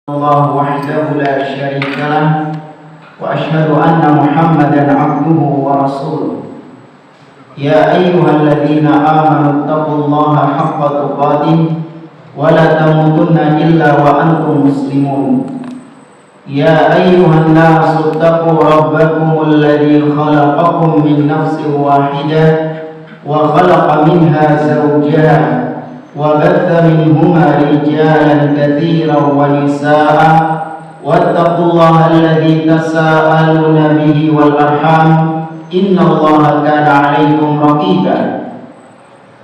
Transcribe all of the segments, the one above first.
الله وحده لا شريك له وأشهد أن محمدا عبده ورسوله يا أيها الذين آمنوا اتقوا الله حق تقاته ولا تموتن إلا وأنتم مسلمون يا أيها الناس اتقوا ربكم الذي خلقكم من نفس واحدة وخلق منها زوجها وبث منهما رجالا كثيرا ونساء واتقوا الله الذي تساءلون به والأرحام إن الله كان عليكم رقيبا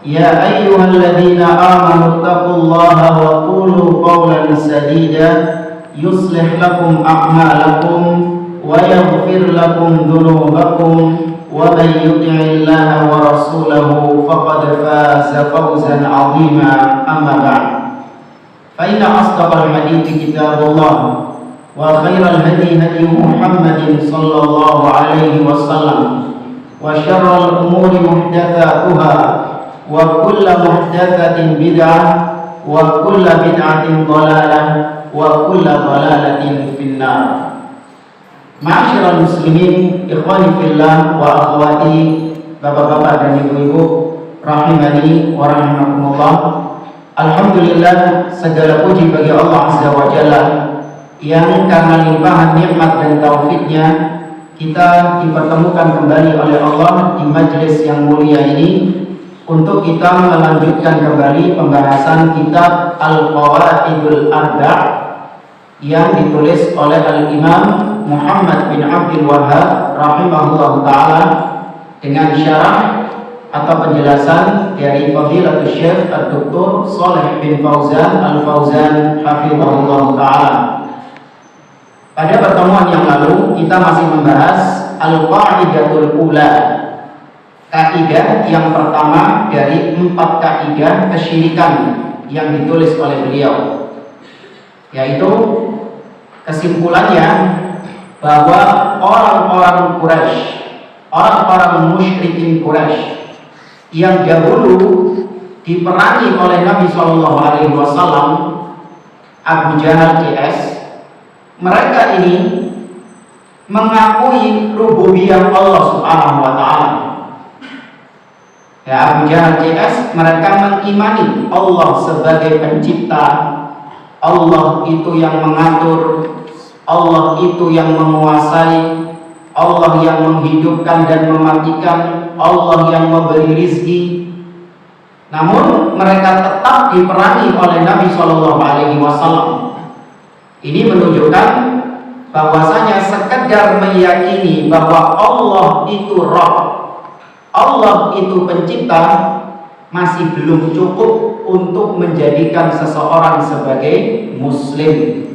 يا أيها الذين آمنوا اتقوا الله وقولوا قولا سديدا يصلح لكم أعمالكم ويغفر لكم ذنوبكم ومن يطع الله ورسوله فقد فاز فوزا عظيما أما بعد فإن أصدق الحديث كتاب الله وخير الهدي هدي محمد صلى الله عليه وسلم وشر الأمور محدثاتها وكل محدثة بدعة وكل بدعة ضلالة وكل ضلالة في النار. Ma'asyiral muslimin, ikhwani fillah wa akhwati, bapak-bapak dan ibu-ibu rahimani wa rahimakumullah. Alhamdulillah, segala puji bagi Allah Azza wa Jalla yang karena limpahan nikmat dan taufiknya kita dipertemukan kembali oleh Allah di majelis yang mulia ini untuk kita melanjutkan kembali pembahasan kitab Al-Qawaidul Arba' yang ditulis oleh Al-Imam Muhammad bin Abdul Wahhab rahimahullah ta'ala dengan syarah atau penjelasan dari Fadilatul Syekh Ad-Doktor Shalih bin Fauzan Al-Fauzan hafizahullah ta'ala. Pada pertemuan yang lalu kita masih membahas Al-Qaidatul Ula, kaidah yang pertama dari 4 kaidah kesyirikan yang ditulis oleh beliau, yaitu kesimpulannya bahwa orang-orang Quraisy, orang-orang musyrikin Quraisy yang dahulu diperangi oleh Nabi Shallallahu Alaihi Wasallam, Abu Jahal CS, mereka ini mengakui rububiyah Allah Subhanahu Wa Taala. Ya, Abu Jahal CS, mereka mengimani Allah sebagai pencipta, Allah itu yang mengatur, Allah itu yang menguasai, Allah yang menghidupkan dan mematikan, Allah yang memberi rizki. Namun mereka tetap diperangi oleh Nabi Shallallahu Alaihi Wasallam. Ini menunjukkan bahwasanya sekedar meyakini bahwa Allah itu Rabb, Allah itu pencipta, masih belum cukup untuk menjadikan seseorang sebagai muslim.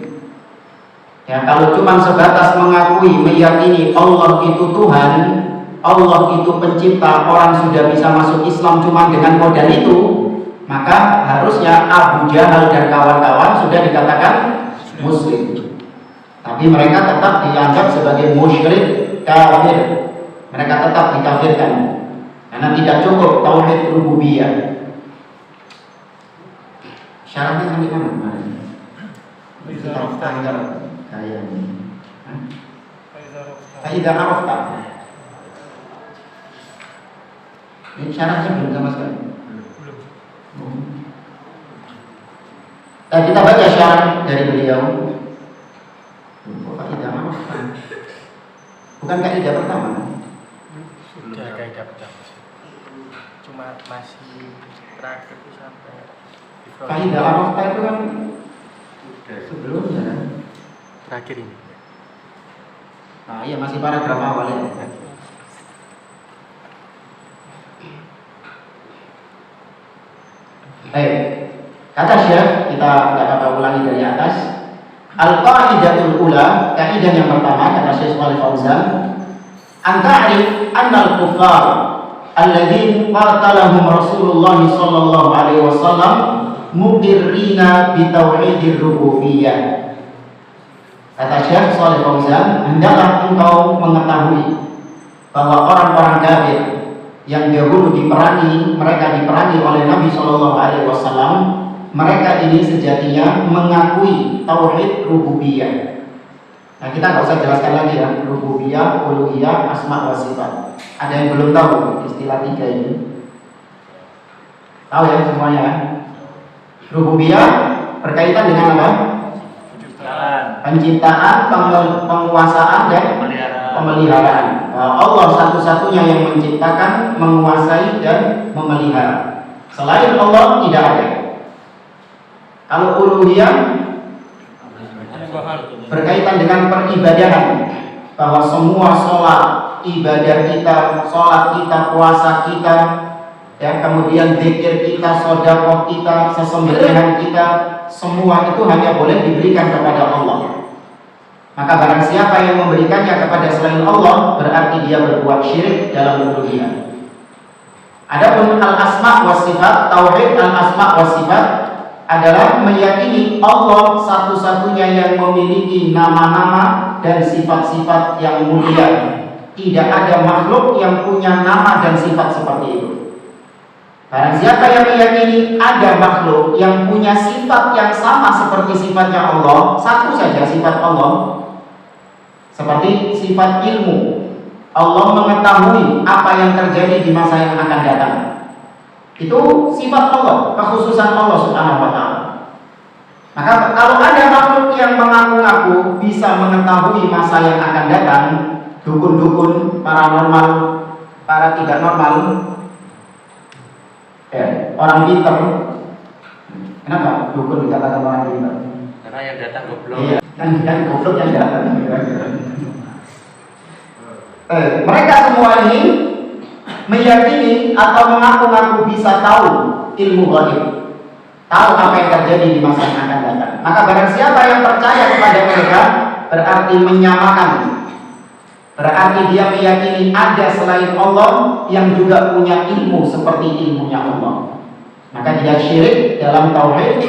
Ya, kalau cuma sebatas mengakui, meyakini Allah itu Tuhan, Allah itu pencipta, orang sudah bisa masuk Islam cuma dengan modal itu, maka harusnya Abu Jahal dan kawan-kawan sudah dikatakan muslim. Tapi mereka tetap dianggap sebagai musyrik, kafir. Mereka tetap dikafirkan karena tidak cukup tauhid rububiyah. Syaratnya kan di mana? Faiza arafta. Ini syaratnya belum sama sekali. Belum. Kita baca syarat dari beliau. Faiza arafta. Bukan kaidah pertama. Sudah kaidah pertama. Cuma masih terakhir itu sampai Faiza arafta itu kan sebelumnya terakhir ini. Nah, iya masih paragraf awal ya. Baik, kata Syekh, kita tidak apa ulangi dari atas. Al-Qaidatul Ula, kaidah yang pertama kata Syekh Shalih Fauzan, anta'rif annal kuffar alladzina qatalahum Rasulullah sallallahu alaihi wasallam muqirrina bi tauhidir rububiyyah. Kata Syekh Shalih Fauzan, hendaklah engkau mengetahui bahwa orang-orang kafir yang dahulu diperangi, mereka diperangi oleh Nabi Shallallahu Alaihi Wasallam, mereka ini sejatinya mengakui tauhid rububiyah. Nah, kita nggak usah jelaskan lagi ya, rububiyah, uluhiyah, asma wa sifat. Ada yang belum tahu istilah tiga ini? Tahu ya semuanya kan? Rububiyah berkaitan dengan apa? Penciptaan, penguasaan, dan pemeliharaan. Allah satu-satunya yang menciptakan, menguasai, dan memelihara. Selain Allah tidak ada. Kalau uluhiyah berkaitan dengan peribadahan, bahwa semua sholat, ibadah kita, sholat kita, puasa kita, ya, kemudian zikir kita, sedekah kita, sesembelihan kita, semua itu hanya boleh diberikan kepada Allah. Maka barang siapa yang memberikannya kepada selain Allah, berarti dia berbuat syirik dalam uluhiyah. Adapun al-asma wa sifat, tauhid al-asma wa sifat adalah meyakini Allah satu-satunya yang memiliki nama-nama dan sifat-sifat yang mulia. Tidak ada makhluk yang punya nama dan sifat seperti itu. Barang siapa yang meyakini ada makhluk yang punya sifat yang sama seperti sifatnya Allah, satu saja sifat Allah, seperti sifat ilmu, Allah mengetahui apa yang terjadi di masa yang akan datang. Itu sifat Allah, kekhususan Allah Subhanahu wa ta'ala. Maka kalau ada makhluk yang mengaku-ngaku bisa mengetahui masa yang akan datang, dukun-dukun, paranormal, para tidak normal, orang pintar. Kenapa dukun dikatakan orang pintar? Karena yang datang goblok. Iya, kan goblok yang datang. Mereka semua ini meyakini atau mengaku-ngaku bisa tahu ilmu ghaib, tahu apa yang terjadi di masa yang akan datang. Maka barang siapa yang percaya kepada mereka, berarti menyamakan, berarti dia meyakini ada selain Allah yang juga punya ilmu seperti ilmunya Allah. Maka dia syirik dalam tauhid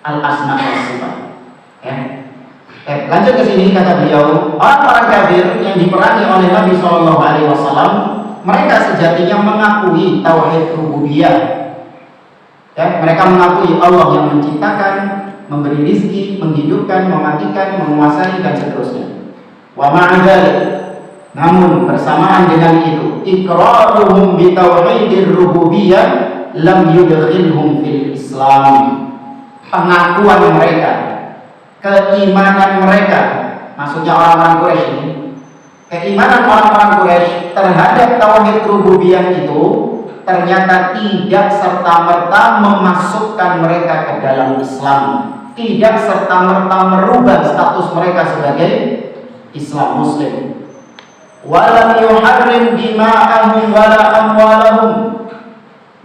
al-asma wa sifat. Lanjut ke sini, kata beliau, orang-orang kafir yang diperangi oleh Nabi SAW, mereka sejatinya mengakui tauhid rububiyah. Mereka mengakui Allah yang menciptakan, memberi rizki, menghidupkan, mematikan, menguasai, dan seterusnya. Wa ma'adzalik, namun bersamaan dengan itu, iqraruhum bi tauhidir rububiyah lam yudkhilhum fil Islam. Pengakuan mereka, keimanan mereka, maksudnya orang-orang Quraisy ini, keimanan orang-orang Quraisy terhadap tauhid rububiyah itu ternyata tidak serta-merta memasukkan mereka ke dalam Islam, tidak serta-merta merubah status mereka sebagai Islam Muslim. Walam yuharrim dima'ahum wala amwalahum.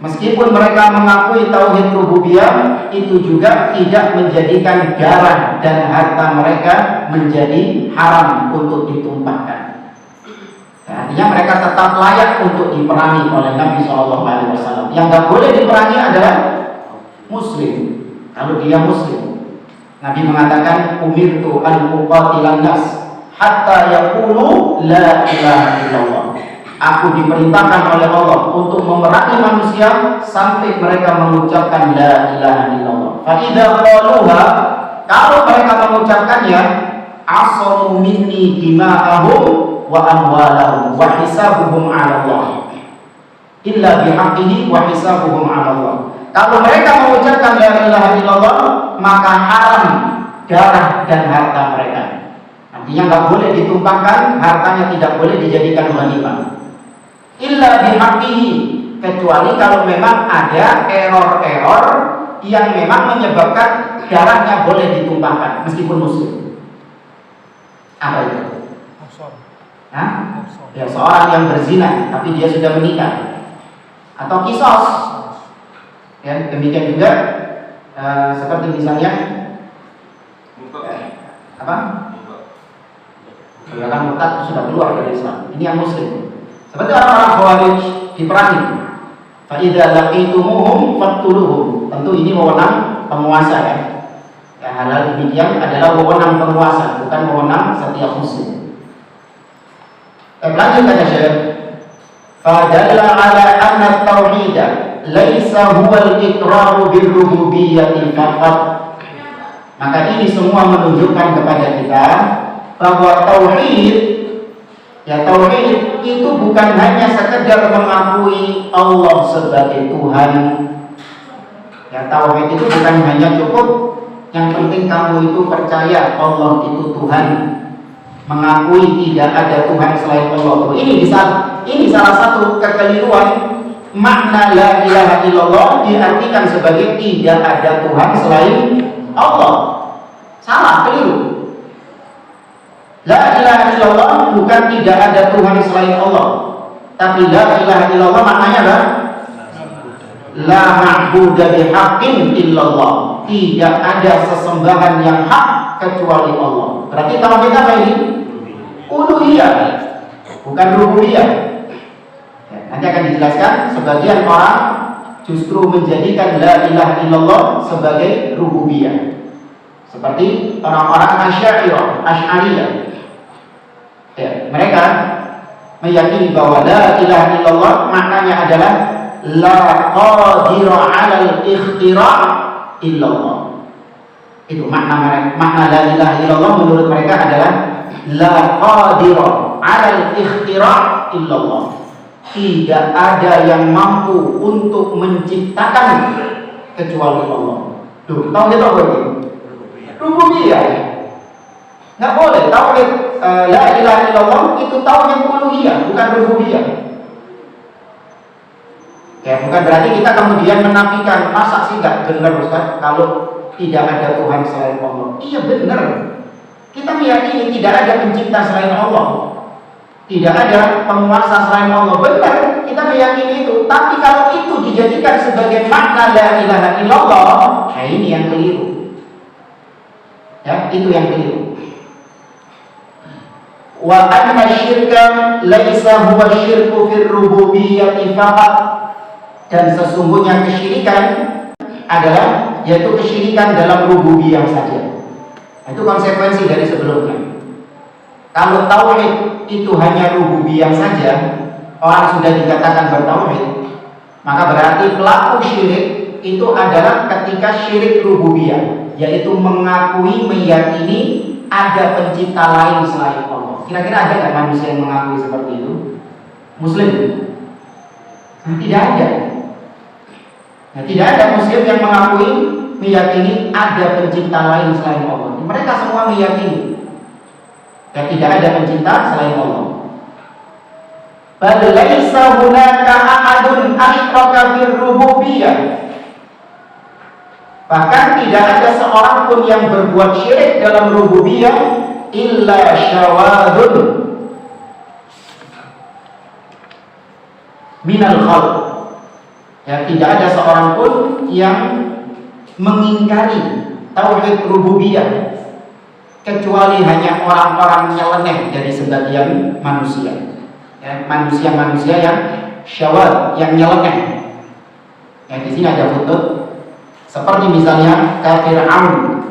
Meskipun mereka mengakui tauhid rububiyah, itu juga tidak menjadikan darah dan harta mereka menjadi haram untuk ditumpahkan. Artinya mereka tetap layak untuk diperangi oleh Nabi SAW. Yang nggak boleh diperangi adalah Muslim. Kalau dia Muslim, Nabi mengatakan, umirtu an uqatilan nas hatta yaqulu la ilaha illallah. Aku diperintahkan oleh Allah untuk memerangi manusia sampai mereka mengucapkan la ilaha illallah. Fa idza qaluha, kalau mereka mengucapkannya, asamu minni dima'ahum wa amwalahum wa hisabuhum 'ala Allah. Illa bihaqqihi wa hisabuhum 'ala Allah. Kalau mereka mengucapkan la ilaha illallah, maka haram darah dan harta mereka. Artinya nggak boleh ditumpahkan, hartanya tidak boleh dijadikan ghanimah. Illa bihaqqihi, kecuali kalau memang ada error-error yang memang menyebabkan darahnya boleh ditumpahkan meskipun muslim. Apa itu? Ya, seorang yang berzina tapi dia sudah menikah, atau kisos. Ya, demikian juga seperti misalnya apa? Kalau murtad sudah keluar dari Islam. Ini yang muslim. Seperti orang-orang Khawarij diperangi. Fa idza laqitumuhum faqtuluhum. Tentu ini wewenang penguasa ya. Hal-hal demikian adalah wewenang penguasa, bukan wewenang setiap muslim. Lanjut kata Syekh. Fa dalla ala anna tauhid laisa huwal iqraru bil rububiyyati faqat. Maka ini semua menunjukkan kepada kita bahwa tauhid itu bukan hanya sekedar mengakui Allah sebagai Tuhan. Ya, tauhid itu bukan hanya cukup yang penting kamu itu percaya Allah itu Tuhan, mengakui tidak ada Tuhan selain Allah. Ini salah satu kekeliruan makna la ilaha illallah diartikan sebagai tidak ada Tuhan selain Allah. Salah, keliru. La ilaha illallah bukan tidak ada Tuhan selain Allah, tapi la ilaha illallah maknanya adalah la ma'budu bihaqqin illallah. Tidak ada sesembahan yang hak kecuali Allah. Berarti tauhid apa ini? Uluhiyah, bukan rububiyah. Ya, nanti akan dijelaskan. Sebagian orang justru menjadikan la ilaha illallah sebagai rububiyah, seperti orang-orang Asy'ariyah. Ya, mereka meyakini bahwa la ilaha illallah maknanya adalah la qadira 'alal ikhtira' illallah. Itu makna la ilaha illallah menurut mereka adalah la qadira 'alal ikhtira' illallah. Tidak ada yang mampu untuk menciptakan kecuali Allah. Tuh, tahu kita apa ini? Rububiyah. Nggak boleh tauhid la ilaha illallah itu tauhid uluhiyah, bukan rububiyah. Ya, bukan berarti kita kemudian menafikan, masa sih nggak benar Ustaz kalau tidak ada Tuhan selain Allah. Iya benar. Kita meyakini tidak ada pencipta selain Allah, tidak ada penguasa selain Allah. Benar, kita meyakini itu. Tapi kalau itu dijadikan sebagai makna la ilaha illallah, nah ini yang keliru. Ya, itu yang keliru. Wa anna syirka laisa huwa syirku fir rububiyyati faqat. Dan sesungguhnya kesyirikan adalah yaitu kesyirikan dalam rububiyah saja. Itu konsekuensi dari sebelumnya. Kalau tauhid itu hanya rububiyah saja, orang sudah dikatakan bertauhid, maka berarti pelaku syirik itu adalah ketika syirik rububiyah, yaitu mengakui, meyakini ada pencipta lain selain Allah. Kira-kira ada nggak manusia yang mengakui seperti itu? Muslim? Tidak ada. Nah, tidak ada muslim yang mengakui, meyakini ada pencipta lain selain Allah. Mereka semua meyakini dan tidak ada pencipta selain Allah. Bal laisa hunaka ahadun asyraka fir rububiyyah. Bahkan tidak ada seorang pun yang berbuat syirik dalam rububiyah illa syawadun minal khalq. Ya, tidak ada seorang pun yang mengingkari tauhid rububiyah kecuali hanya orang-orang nyeleneh dari sebagian manusia. Ya, manusia-manusia yang syawal, yang nyeleneh. Ya, di sini ada foto seperti misalnya Fir'aun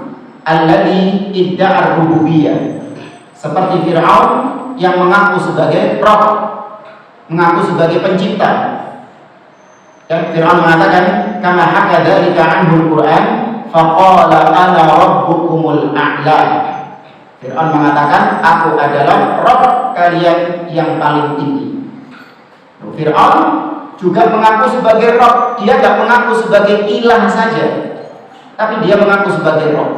alladzi idda'ar rububiyah. Seperti Fir'aun yang mengaku sebagai Rabb, mengaku sebagai pencipta. Dan Fir'aun mengatakan kama haka dzalika anhu al-Qur'an faqala ana rabbukumul a'la. Fir'aun mengatakan aku adalah Rabb kalian yang paling tinggi. Fir'aun juga mengaku sebagai Rabb. Dia tidak mengaku sebagai ilah saja, tapi dia mengaku sebagai Rabb.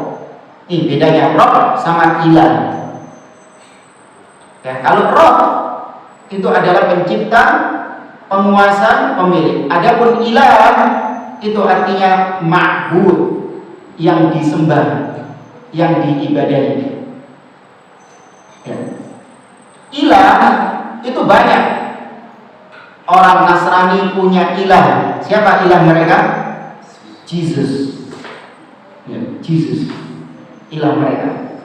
Ini bedanya Rabb sama ilah. Ya, kalau Rabb itu adalah pencipta, penguasa, pemilik. Adapun ilah itu artinya ma'bud, yang disembah, yang diibadahi. Ya. Ilah itu banyak. Orang Nasrani punya ilah. Siapa ilah mereka? Jesus. Ya, Jesus. Ilah mereka.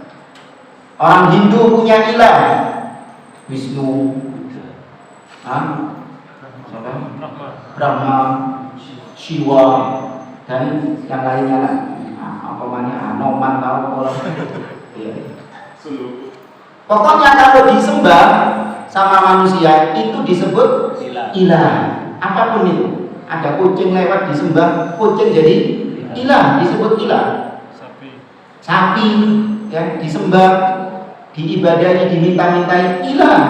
Orang Hindu punya ilah. Wisnu. Brahma, Shiva, dan yang lainnya lah. Apa namanya? Anoman tahu kalau. Pokoknya kalau disembah sama manusia itu disebut ilah. Apapun itu. Ada kucing lewat disembah, kucing jadi ilah, disebut ilah. Sapi ya disembah, diibadahi, diminta-mintai ilah.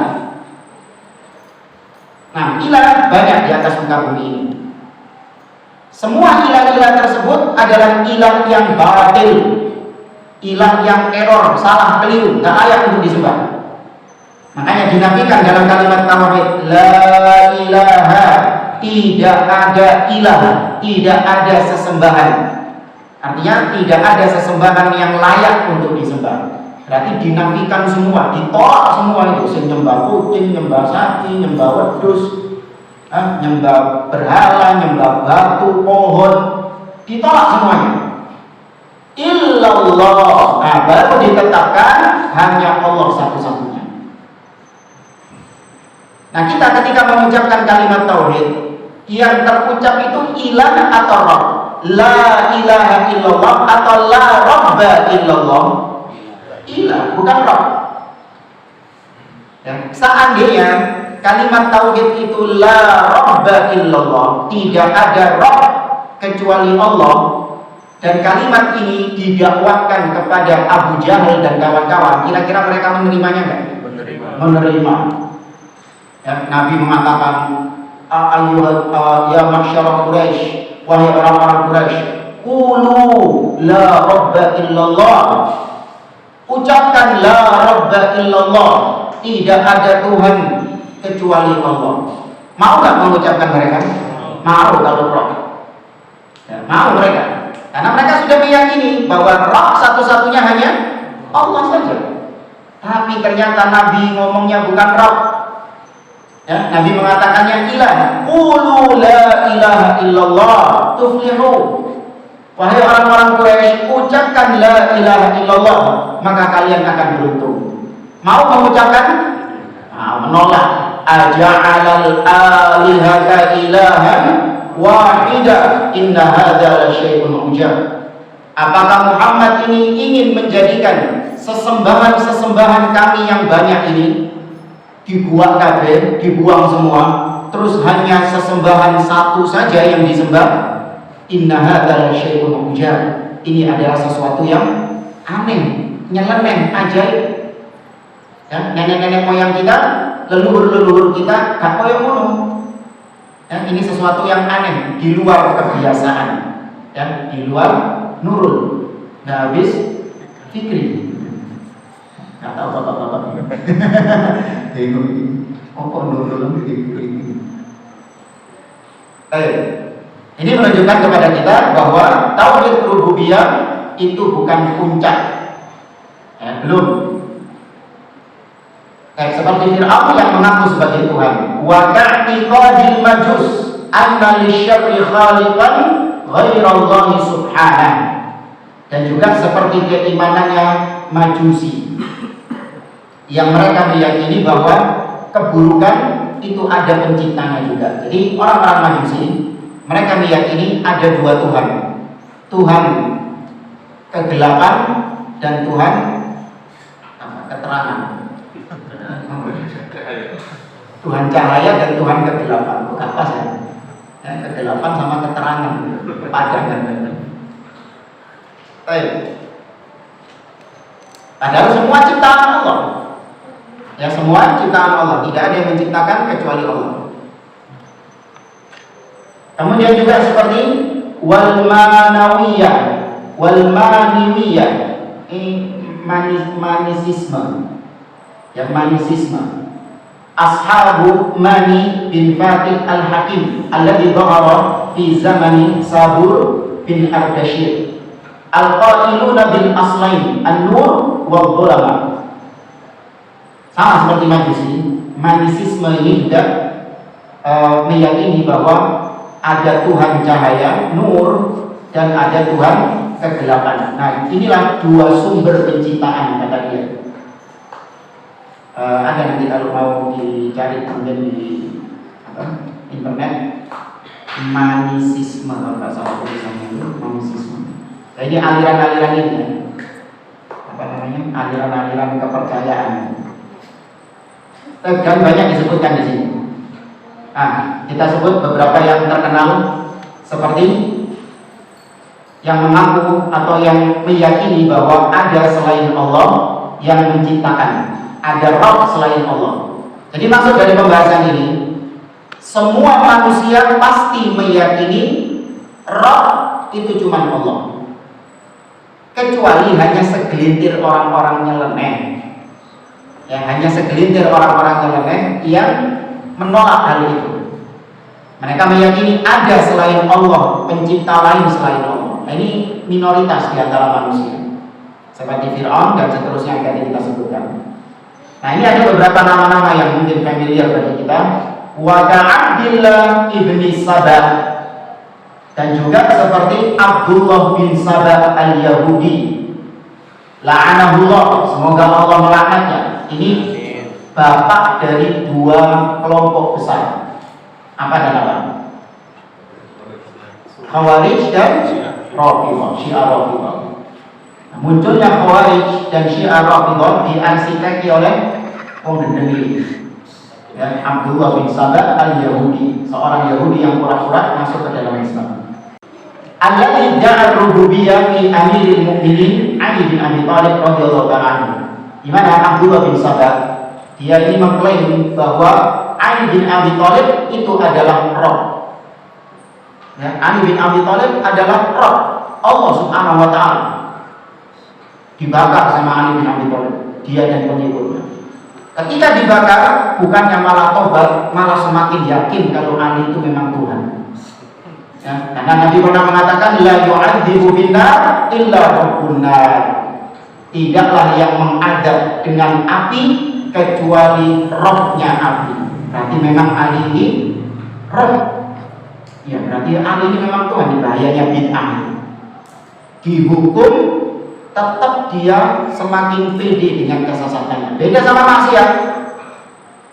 Nah, ilah banyak di atas muka bumi ini. Semua ilah-ilah tersebut adalah ilah yang batil, ilah yang error, salah, keliru, tak layak untuk disembah. Makanya dinafikan dalam kalimat tauhid, la ilaha, tidak ada ilah, tidak ada sesembahan. Artinya tidak ada sesembahan yang layak untuk disembah. Berarti dinafikan semua, ditolak semua itu. Nyembah kucing, nyembah sapi, nyembah wedhus, nyembah berhala, nyembah batu, pohon, ditolak semuanya. Illallah, nah baru ditetapkan hanya Allah satu-satunya. Nah kita ketika mengucapkan kalimat tauhid, yang terucap itu ilah atau Rabb, la ilaha illallah atau la rabba illallah. Ilah, bukan Rabb. Ya, seandainya kalimat tauhid itu la rabba illallah, tidak ada Rabb kecuali Allah, dan kalimat ini didakwahkan kepada Abu Jahal dan kawan-kawan, kira-kira mereka menerimanya enggak? Menerima. Ya, Nabi mengatakan, ya masyarakat Quraisy, wahai orang-orang Quraisy, qulu la rabba illallah. Ucapkan la rabba illallah, tidak ada Tuhan kecuali Allah. Mau nggak mengucapkan mereka? Mau kalau Rabb. Ya, mau mereka. Karena mereka sudah meyakini bahwa Rabb satu-satunya hanya Allah saja. Tapi ternyata Nabi ngomongnya bukan Rabb. Ya, Nabi mengatakannya ilah. Qulu la ilaha illallah tuflihu. Wahai orang-orang Quraisy, ucapkan la ilaha illallah, maka kalian akan beruntung. Mau mengucapkan? Menolak. Aja'alal alihata ilahan wahida, inna hadza la syai'un ujab. Apakah Muhammad ini ingin menjadikan sesembahan-sesembahan kami yang banyak ini dibuang kabeh, dibuang semua, terus hanya sesembahan satu saja yang disembah? Inna hadza la syai'un ujab. Ini adalah sesuatu yang aneh, nyeleneh, ajaib. Ya, nenek-nenek moyang kita, leluhur-leluhur kita gak koyo ngono. Ya, ini sesuatu yang aneh, di luar kebiasaan. Ya, di luar nurul. Nah, habis fikri. Gak tahu bapak-bapak. Bingung. Apa nurul fikri? Ini menunjukkan kepada kita bahwa tauhid rububiyah itu bukan puncak. Belum. Seperti Fir'aun yang mengaku sebagai Tuhan. Wa ka'tiqadil majus anna lisyarri khaliqan ghairallahi subhanahu. Dan juga seperti keimanannya Majusi, yang mereka meyakini bahwa keburukan itu ada penciptanya juga. Jadi orang-orang Majusi, mereka meyakini ada dua Tuhan, Tuhan kegelapan dan Tuhan keterangan. Tuhan cahaya dan Tuhan kegelapan. Bukan pas ya? Kegelapan sama keterangan, kepadangan. Padahal semua ciptaan Allah. Ya, semua ciptaan Allah. Tidak ada yang menciptakan kecuali Allah. Kemudian juga seperti wal manawiyah, wal maniwiyah, manisisme. Yang manisisme. Ashabu Mani bin Fatih al-Hakim alladhi dhahara fi zamani Sabur bin Ardashir al-qailuna bil aslain an-nur wa dhulama. Sama seperti Majusi, manisisme ini juga meyakini bahwa ada Tuhan cahaya, nur, dan ada Tuhan kegelapan. Nah, inilah dua sumber penciptaan kata dia. Ada nanti kalau mau dicari kemudian di internet, manisisme kalau nggak salah tulisannya itu manisisme. Nah, ini aliran-aliran ini ya. Apa namanya? Aliran-aliran kepercayaan. Dan banyak disebutkan di sini. Nah, kita sebut beberapa yang terkenal seperti yang mengaku atau yang meyakini bahwa ada selain Allah yang menciptakan, ada Rabb selain Allah. Jadi maksud dari pembahasan ini, semua manusia pasti meyakini Rabb itu cuma Allah, kecuali hanya segelintir orang-orang nyeleneh, ya, hanya segelintir orang-orang nyeleneh yang menolak hal itu. Mereka meyakini ada selain Allah, pencipta lain selain Allah. Nah, ini minoritas di antara manusia, seperti Fir'aun dan seterusnya yang tadi kita sebutkan. Nah, ini ada beberapa nama-nama yang mungkin familiar bagi kita. Wa ka'Abdillah ibni Sabah, dan juga seperti Abdullah bin Sabah al-Yahudi, la'anahullah, semoga Allah melaknatnya. Ini bapak dari dua kelompok besar. Apa dan apa? Khawarij dan Rafidhah, Syiah Rafidhah. Munculnya Khawarij dan Syiah Rafidhah diarsiteki oleh penggendeng ini, ya, Abdullah bin Sabah al-Yahudi, seorang Yahudi yang pura-pura masuk ke dalam Islam. Alladzi da'a rububiyyah fi Amiril Mukminin Ali bin Abi Thalib radhiyallahu ta'ala anhu. Di mana Abdullah bin Sabah, dia ini mengklaim bahwa Ali bin Abi Thalib itu adalah Rabb. Ya, Ali bin Abi Thalib adalah Rabb, Allah Subhanahu wa ta'ala. Dibakar sama Ali bin Abi Thalib, dia dan pengikutnya. Ketika dibakar, bukannya malah tobat, malah semakin yakin kalau Ali itu memang Tuhan. Ya, karena Nabi pernah mengatakan, la yu'adzibu binnar illa rabbun nar. Tidaklah yang mengadab dengan api kecuali Rabb-nya api. Berarti memang Ali ini Rabb. Ya, berarti Ali ini memang Tuhan. Ini bahayanya bid'ah. Dihukum tetap dia semakin pede dengan kesesatannya. Beda sama maksiat.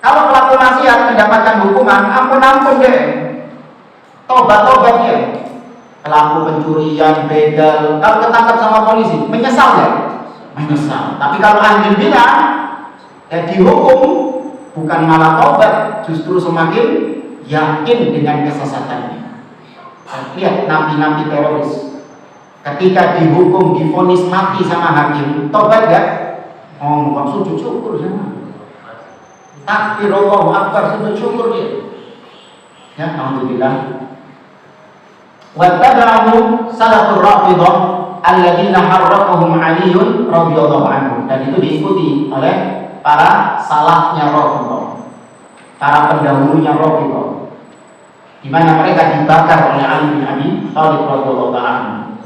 Kalau pelaku maksiat mendapatkan hukuman, ampun deh, tobat ya. Pelaku pencurian, begal, kalau ketangkap sama polisi, menyesal ya? Menyesal. Tapi kalau ahli bidah, ya dihukum, bukan malah tobat, justru semakin yakin dengan kesesatannya. Lihat nabi-nabi teroris, ketika dihukum, divonis mati sama hakim, tobat gak? Oh, enggak, sujud syukur sama. Takbir Allahu Akbar, sujud syukur dia. Ya, alhamdulillah. Wattaba'ahu salafur Rafidhah alladzina harraqahum Aliun radhiyallahu anhu, dan itu diikuti oleh para salafnya Rafidhah, para pendahulunya Rafidhah, di mana mereka dibakar oleh Ali bin Abi Thalib radhiyallahu anhu.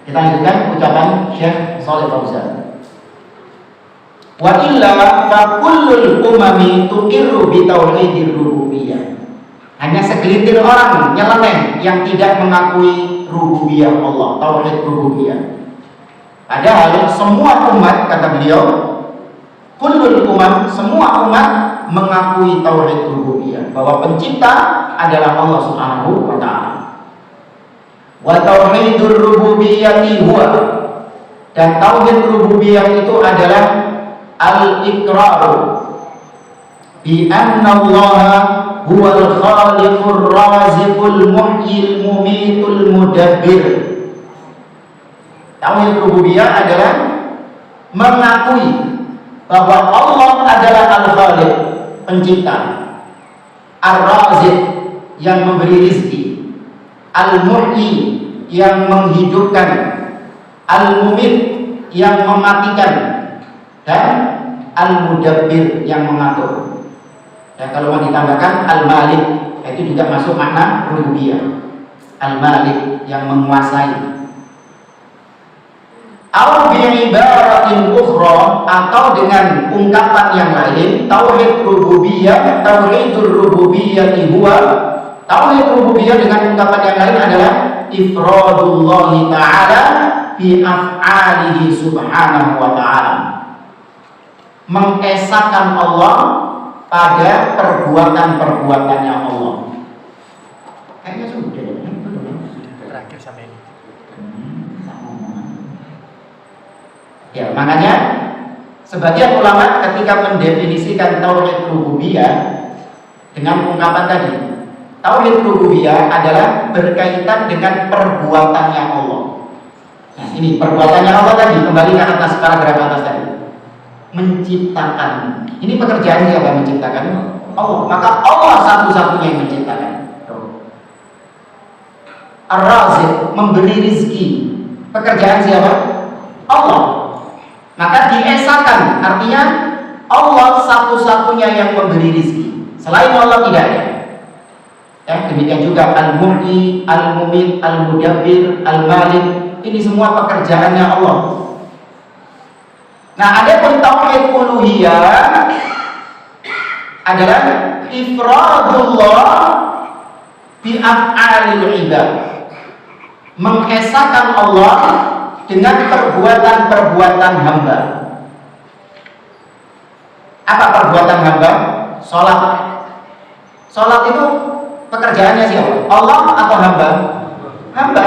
Kita lanjutkan ucapan Syekh Shalih Fauzan. Wa illa fa kullul umami tuqirru bi tauhidir rububiyyah. Hanya segelintir orang nyeleneh yang tidak mengakui rububiyah Allah, tauhid rububiyah. Padahal semua umat, kata beliau, kullul umam, semua umat mengakui tauhid rububiyah, bahwa pencipta adalah Allah Subhanahu wa ta'ala. Wa tauhidur rububiyyati huwa, dan tauhid rububiyah itu adalah al-iqrar bi anna Allah huwal khaliqur raziqul muhyil mumitul mudabbir. Tauhid rububiyah adalah mengakui bahwa Allah adalah al-khaliq, pencipta, ar-raziq, yang memberi rizki, al-muhyi, yang menghidupkan, al-mumit, yang mematikan, dan al-mudabbir, yang mengatur. Dan kalau mau ditambahkan al-malik, itu juga masuk makna rububiyah. Al-malik, yang menguasai. Au bi ibaratin ukhra, atau dengan ungkapan yang lain, tauhid rububiyah, tauhidur rububiyyah huwa, tauhid rububiyah dengan ungkapan yang lain adalah ifradullah ta'ala bi af'alihi subhanahu wa ta'ala, mengesahkan Allah pada perbuatan-perbuatannya Allah. Kayaknya sudah terakhir sampai ini. Ya, makanya sebagian ulama ketika mendefinisikan tauhid rububiyah, dengan ungkapan tadi. Tauhid rububiyah adalah berkaitan dengan perbuatannya Allah. Nah, ini perbuatannya Allah tadi, kembali ke atas paragraf atas tadi. Menciptakan. Ini pekerjaan siapa yang menciptakan? Allah. Maka Allah satu-satunya yang menciptakan. Ar-Raziq, memberi rizki. Pekerjaan siapa? Allah. Maka diesakan, artinya Allah satu-satunya yang memberi rizki. Selain Allah tidak ada. Ya, demikian juga Al-Muhyi, Al-Mumit, Al-Mudabbir, Al-Malik. Ini semua pekerjaannya Allah. Nah, adapun tauhid uluhiyah adalah ifradullah bi af'alil ibad. Mengesahkan Allah dengan perbuatan-perbuatan hamba. Apa perbuatan hamba? Salat. Salat itu pekerjaannya siapa? Allah atau hamba? Hamba.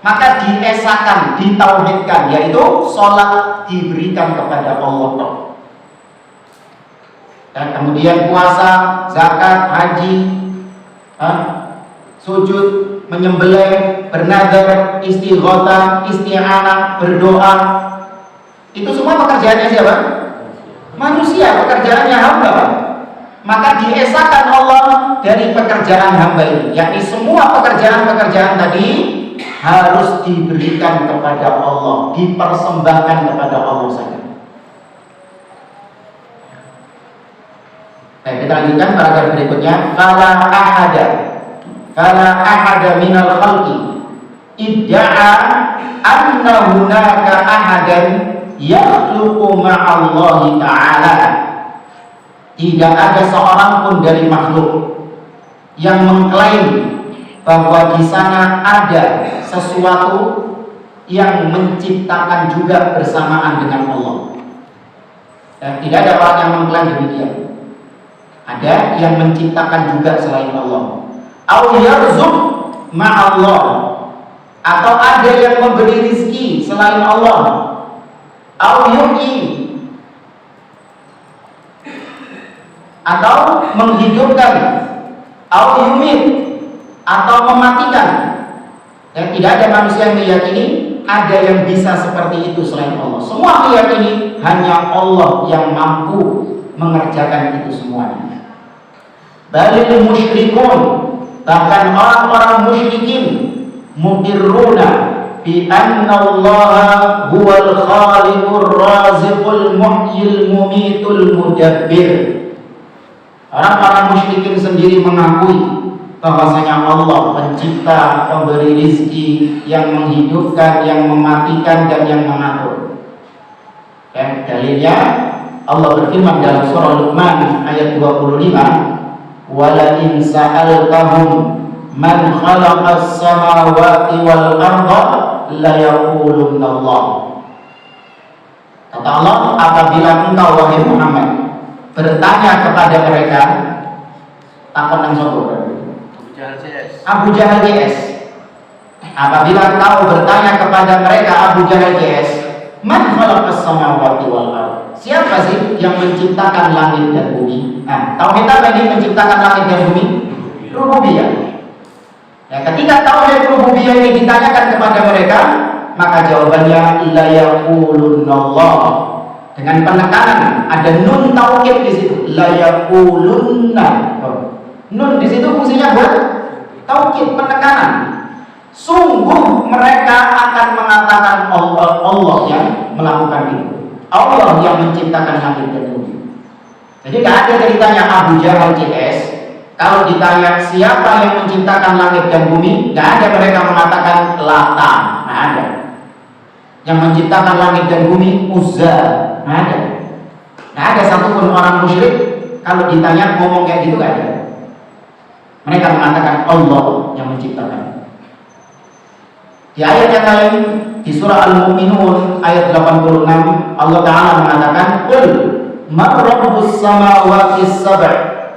Maka diesakan, ditauhidkan, yaitu salat diberikan kepada Allah. Dan kemudian puasa, zakat, haji, sujud, menyembelih, bernazar, istighatsah, isti'anah, berdoa. Itu semua pekerjaannya siapa? Manusia, pekerjaannya hamba. Maka diesakan Allah dari pekerjaan hamba ini, yakni semua pekerjaan-pekerjaan tadi harus diberikan kepada Allah, dipersembahkan kepada Allah saja. Baik, kita lanjutkan paragraf berikutnya. Fala ahada minal khalqi idda'a anna hunaka ahadan yakhluqu ma'allahi ta'ala. Tidak ada seorang pun dari makhluk yang mengklaim bahwa di sana ada sesuatu yang menciptakan juga bersamaan dengan Allah. Dan tidak ada orang yang mengklaim demikian. Ada yang menciptakan juga selain Allah. Au yarzuq ma'allah, atau ada yang memberi rizki selain Allah. Au yuhyi, atau menghidupkan. Au yumit, atau mematikan. Dan tidak ada manusia yang meyakini ada yang bisa seperti itu selain Allah. Semua meyakini hanya Allah yang mampu mengerjakan itu semuanya. Balil musyrikun, bahkan orang-orang musyrikin, muqirruna bi anna Allah huwal khaliqur raziqul muhyil mumitul mudabbir. Orang-orang musyrikin sendiri mengakui bahwasanya Allah pencipta, pemberi rizki, yang menghidupkan, yang mematikan, dan yang mengatur. Ya, dalilnya Allah berfirman dalam surah Luqman ayat 25, wala in sa'altahum man khalaqas samawati wal arda la yaqulunna Allah. Kata Allah, apabila engkau wahai Muhammad bertanya kepada mereka, takon nang sapa? Abu Jahal GS. Apabila kau bertanya kepada mereka, Abu Jahal GS, man khalaqas samawati wal ardh? Siapa sih yang menciptakan langit dan bumi? Nah, tauhid apa ini menciptakan langit dan bumi? Rububiyah. Ya, ketika tauhid rububiyah ini ditanyakan kepada mereka, maka jawabannya la yaqulunallah. Dengan penekanan, ada nun taukid di situ. La yaqulunna. Nun di situ fungsinya buat taukid, penekanan. Sungguh mereka akan mengatakan Allah yang melakukan itu. Allah yang menciptakan langit dan bumi. Jadi tidak ada ceritanya Abu Jahal CS. Kalau ditanya siapa yang menciptakan langit dan bumi, tidak ada mereka mengatakan Lata. Tidak ada. Yang menciptakan langit dan bumi Uzza. Tidak ada. Tidak ada satupun orang musyrik kalau ditanya ngomong kayak gitu, tidak ada. Mereka mengatakan Allah yang menciptakan. Di ayat yang lain, di surah Al-Mu'minun ayat 86, Allah Ta'ala mengatakan, qul man rabbus samawati sab'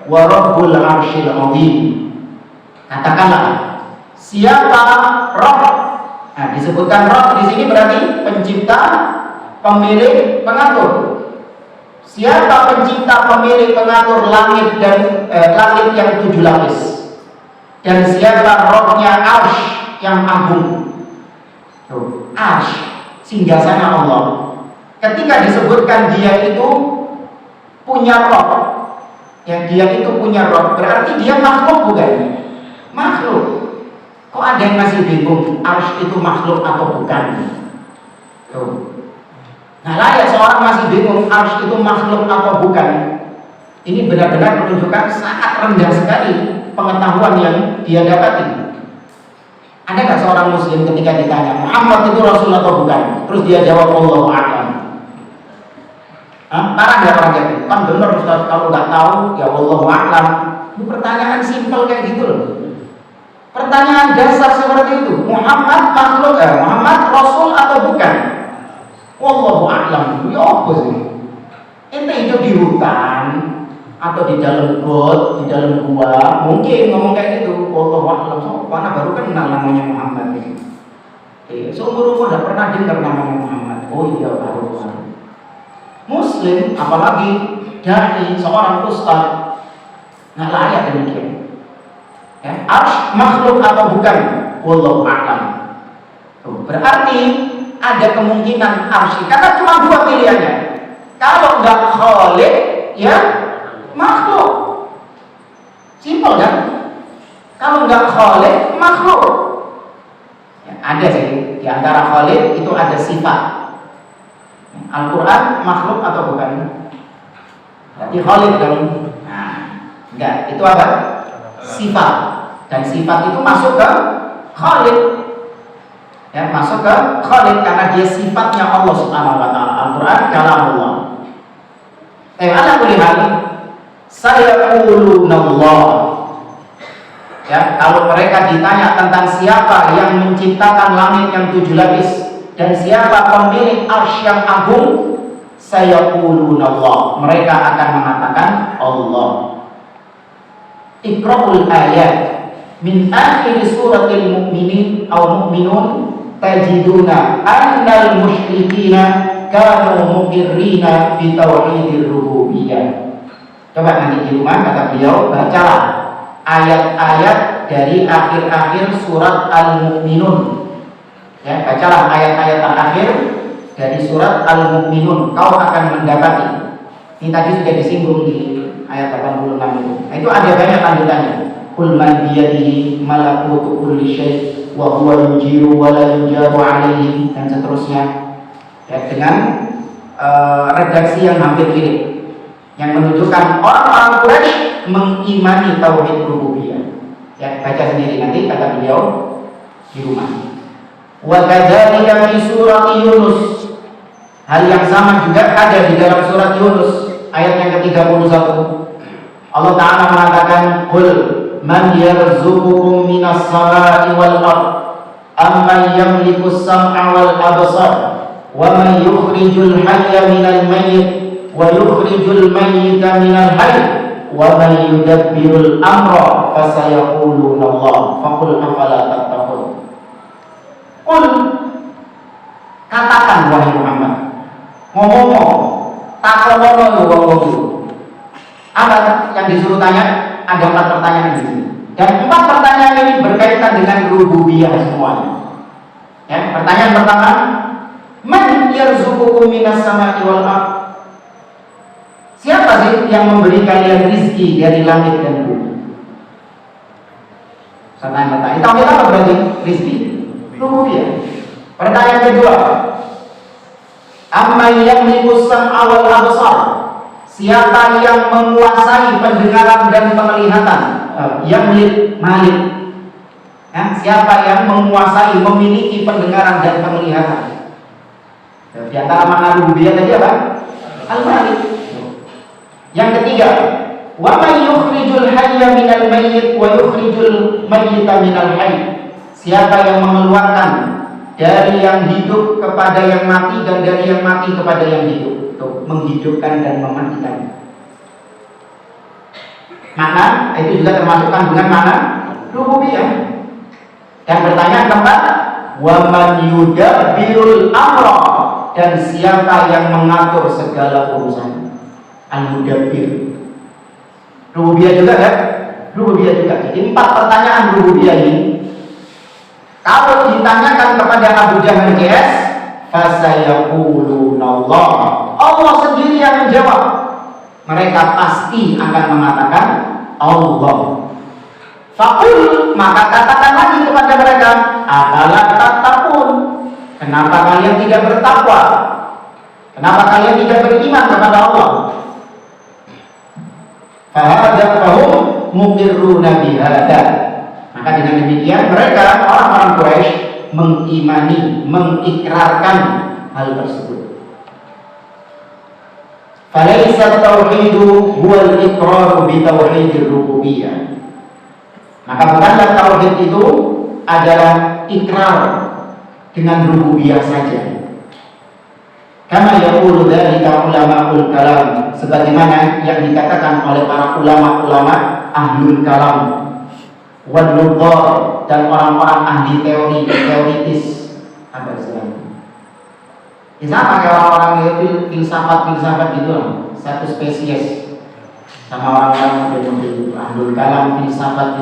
wa rabbul arsyil 'azim. Katakanlah, siapa Rabb? Nah, disebutkan Rabb di sini berarti pencipta, pemilik, pengatur. Siapa pencipta, pemilik, pengatur langit dan langit yang 7 lapis? Dan siapa Rabb-nya Arsy yang agung? Arsy, singgasana Allah. Ketika disebutkan dia itu punya Rabb, ya dia itu punya Rabb, berarti dia makhluk bukan? Makhluk. Kok ada yang masih bingung Arsy itu makhluk atau bukan? Nah, layak seorang masih bingung Arsy itu makhluk atau bukan. Ini benar-benar menunjukkan sangat rendah sekali pengetahuan yang dia dapati. Ada nggak seorang muslim ketika ditanya Muhammad itu Rasul atau bukan, terus dia jawab Allahu a'lam? Parah nggak orang jadi? Kan benar Ustaz, kalau nggak tahu ya Allahu a'lam. Itu pertanyaan simpel kayak gitu loh. Pertanyaan dasar seperti itu. Muhammad makhluk, Muhammad Rasul atau bukan? Wallahu a'lam. Ya apa sih? Ente hidup di hutan atau di dalam got, di dalam gua, mungkin ngomong kayak gitu. Wallahu a'lam. So, mana baru kenal namanya Muhammad ini. Seumur umur udah pernah dengar namanya Muhammad. Oh iya baru. Muslim, apalagi dai, seorang ustaz, nggak layak demikian. Ya, Arsy makhluk atau bukan? Wallahu a'lam. Berarti ada kemungkinan Arsy, karena cuma 2 pilihannya. Kalau nggak Khalik, ya makhluk. Simpel kan? Kalau nggak Khalik, makhluk. Ya, ada sih di antara Khalik itu ada sifat. Al-Quran makhluk atau bukan? Berarti Khalik dong. Nah, enggak, itu apa? Sifat. Dan sifat itu masuk ke Khalik. Ya, masuk ke Khalik karena dia sifatnya Allah Subhanahu wa taala. Al-Quran kalamullah. Ala kulli hal sayaquluna Allah. Ya, kalau mereka ditanya tentang siapa yang menciptakan langit yang 7 lapis dan siapa pemilik Arsy yang agung, sayaquluna Allah. Mereka akan mengatakan Allah. Iqra'ul ayat min akhir suratil mu'minin atau mu'minun tajiduna annal musyrikina kanu muqirrina bi tauhidir rububiyyah. Coba nanti di rumah kata beliau bacalah ayat-ayat dari akhir-akhir surat Al-Mu'minun. Ya, bacalah ayat-ayat terakhir dari surat Al-Mu'minun, kau akan mendapati. Ini tadi sudah disinggung di ayat 86 itu. Nah, itu ada banyak lanjutannya. Qul man biyadihi malakutu kulli syai' wa huwa yujiru wa la yujaru alaihi, dan seterusnya. Ya, dengan redaksi yang hampir mirip yang menunjukkan orang-orang Quraisy mengimani tauhid rububiyah. Ya, baca sendiri nanti kata beliau di rumah. Wa kadzalika fi surat Yunus. Hal yang sama juga ada di dalam surat Yunus ayat yang ke-31. Allah Ta'ala mengatakan, qul man yarzuqukum minas samai wal ard amman yamliku as-sam'a wal absar wa man yukhrijul hayya minal mayyit wa yukhrijul mayyita minal hayy wa man yudabbirul amra fasayaquluna Allah faqul afala tattaqun. Qul, katakan wahai Muhammad, ngomong takonono wong-wong itu. Apa yang disuruh tanya? Ada 4 pertanyaan di sini. Dan 4 pertanyaan ini berkaitan dengan rububiyah semuanya. Ya, pertanyaan pertama, man yarzuqukum minas samai wal ard? Siapa sih yang memberi kalian rizki dari langit dan bumi? Pertanyaan. Itu apa berarti rizki? Rububiyah. Pertanyaan kedua, amman yamliku as-sam'a wal absar? Siapa yang menguasai pendengaran dan penglihatan? Yamlik, malik. Ya, siapa yang menguasai, memiliki pendengaran dan penglihatan? Di antara makna rububiyah tadi apa? Al-Malik. Yang ketiga, wa may yukhrijul hayya minal mayyit wa yukhrijul mayyita minal hayy? Siapa yang mengeluarkan dari yang hidup kepada yang mati dan dari yang mati kepada yang hidup? Untuk menghidupkan dan mematikan. Makna itu juga termasuk kandungan makna rububiyah. Dan pertanyaan keempat, wa man yudabbirul amra? Dan siapa yang mengatur segala urusan? Al-Mudabbir. Rububiyah juga kan? Rububiyah juga. Jadi 4 pertanyaan rububiyah ini kalau ditanyakan kepada Abu Jahal GS, fasayaquluna Allah. Allah sendiri yang menjawab. Mereka pasti akan mengatakan Allah. Faqul, maka katakan lagi kepada mereka, afala tattaqun? Kenapa kalian tidak bertakwa? Kenapa kalian tidak beriman kepada Allah? Fahum muqirruna bihada. Maka dengan demikian mereka orang-orang Quraisy mengimani, mengikrarkan hal tersebut. Falaisa tauhidu huwal iqrar bi tauhidir rububiyyah. Maka bukanlah tauhid itu adalah ikrar dengan rububiyah saja. Kama yaqulu dzalika ulama'ul kalam, sebagaimana yang dikatakan oleh para ulama-ulama ahlul kalam wal nudzar, dan orang-orang ahli teori, teoritis apa istilahnya. Ya sama kayak orang-orang filsafat gitu lah, satu spesies sama orang-orang yang ahlul kalam, filsafat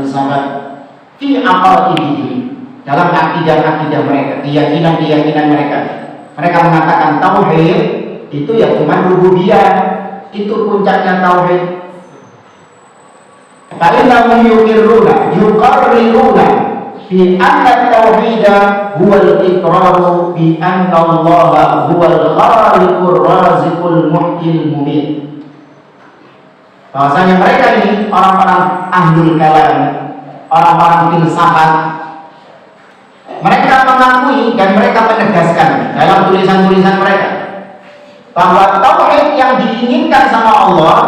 fi aqaidihim, dalam akidah mereka, keyakinan mereka. Mereka mengatakan tauhid itu ya cuma rububiyah, itu puncaknya tauhid. Fa'inahum yuqirruna bi anna tauhida huwal iqraru bi anna Allah huwal khaliqur raziqul muhyil mubin. Bahwasanya mereka ini orang-orang ahlul kalam, orang-orang filsafat, mereka mengakui dan mereka menegaskan dalam tulisan-tulisan mereka bahwa tauhid yang diinginkan sama Allah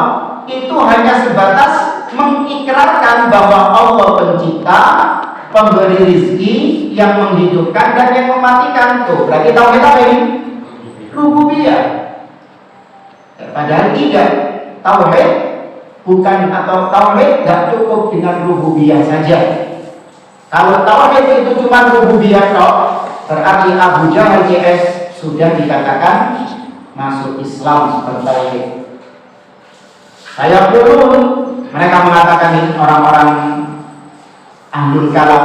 itu hanya sebatas mengikrarkan bahwa Allah pencipta, pemberi rizki, yang menghidupkan dan yang mematikan. Tuh, berarti tauhid apa ini? Rububiyah. Padahal tidak. Tauhid bukan, atau tauhid tidak cukup dengan rububiyah saja. Kalau tauhid itu cuma rububiyah toh, berarti Abu Jahal CS sudah dikatakan masuk Islam bertauhid. Saya pun mereka mengatakan ini orang-orang ahlul kalam,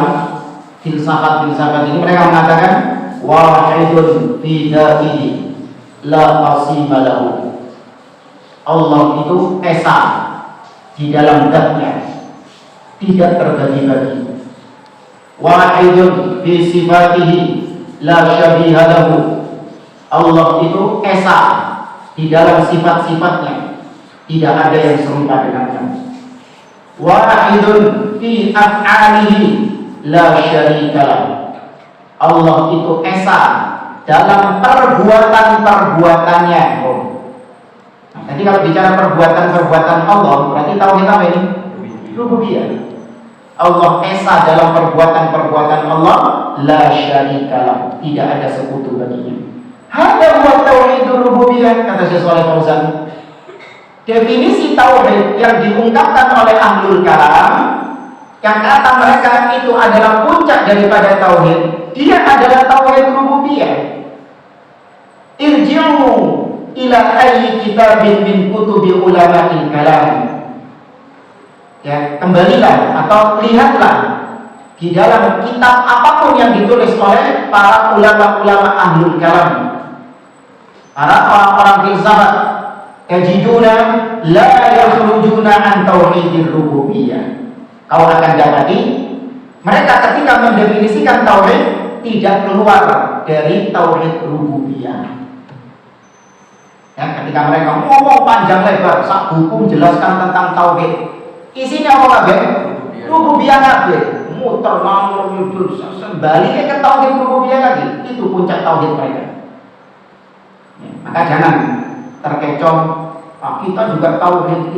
filsafat ini, mereka mengatakan wahidun fi dzatihi la qasima lahu. Allah itu esa di dalam zatnya, tidak terbagi-bagi. Wahidun fi sifatihi la syabiha lahu. Allah itu esa di dalam sifat-sifatnya, tidak ada yang serupa dengannya. Wahidun fi af'alihi la syarika lahu. Allah itu esa dalam perbuatan-perbuatannya. Nah, jadi kalau bicara perbuatan-perbuatan Allah, berarti tauhid apa ini? Rububiyah. Allah esa dalam perbuatan-perbuatan Allah, la syarikalah, tidak ada sekutu baginya. Hada huwa tauhidur rububiyah, kata Syekh Shalih Fauzan. Definisi tauhid yang diungkapkan oleh ahlul kalam, yang kata mereka itu adalah puncak daripada tauhid, dia adalah tauhid rububiyah. Irji'u ila ayyi kitabin min kutubi ulama'il kalam. Ya, kembalilah atau lihatlah di dalam kitab apapun yang ditulis oleh para ulama-ulama ahlul kalam, para orang-orang filsafat, tajiduna la yakhrujuna an tauhidir rububiyah. Kau akan dapati mereka ketika mendefinisikan tauhid tidak keluar dari tauhid rububiyah. Ya, ketika mereka ngomong panjang lebar, sak buku menjelaskan tentang tauhid, isinya apa kabeh? Rububiyah kabeh. Muter ngalor ngidul balik ke tauhid rububiyah lagi. Itu puncak tauhid mereka. Ya, maka jangan terkecoh. Kita juga tauhid.